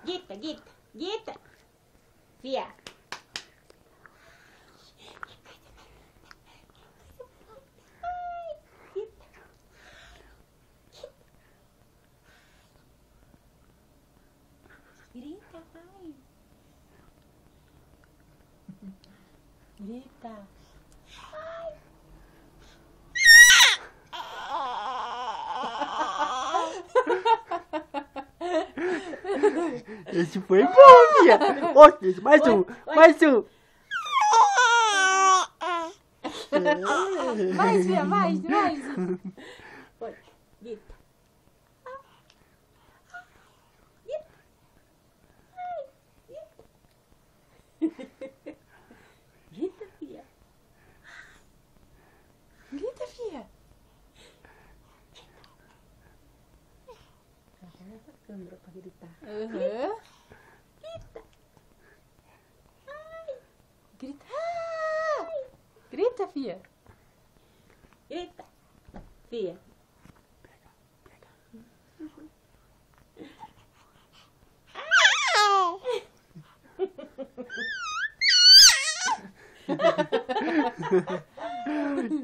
Guita, Guita, Guita. Fia. Ai, Guita. Grita, vai. Grita. Ai. Esse foi bom, Fia. Ó, mais um, mais um. Mais, Fia, mais. Foi, Guita. Grita, Fia. Grita, Fia. Essa câmera pra gritar. Uhum. Grita. Grita. Grita, Fia. Grita. Fia.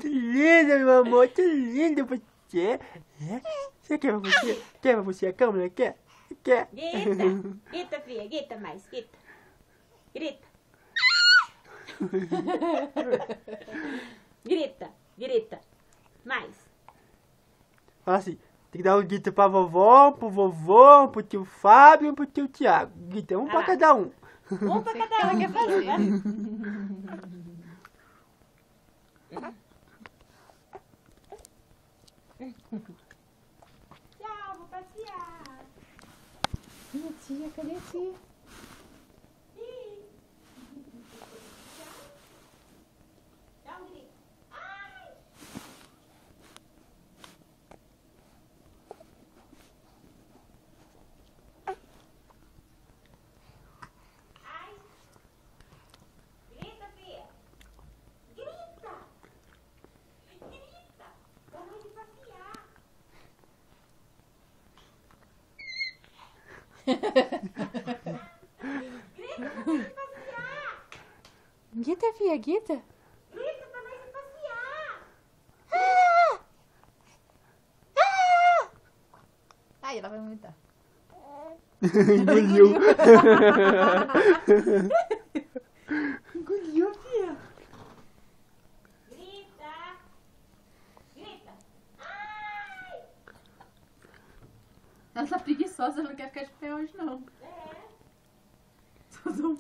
Que linda, meu amor, que linda você. É? Você quer pra você? Quer pra você a câmera? Quer? Quer? Grita. Grita, Fia. Grita mais. Grita. Grita. Grita. Grita. Mais. Fala assim, tem que dar um grito pra vovó, pro vovô, pro tio Fábio e pro tio Tiago. Grita, um pra cada um. Um pra cada ela um, quer Fia. fazer. Tchau, vou passear. Minha tia, cadê a tia? Dá um grito. Ai! Ai! Grita, Fia! Grita! Grita! Vamos ir passear! Grita pra nós ir passear! Grita, Fia, grita. Grita pra nós ir passear! Ai, ela vai vomitar. Engoliu. Engoliu, Fia. Grita! Grita! Ai! Ela tá preguiçosa, ela não quer ficar de pé hoje, não. É! Só dá um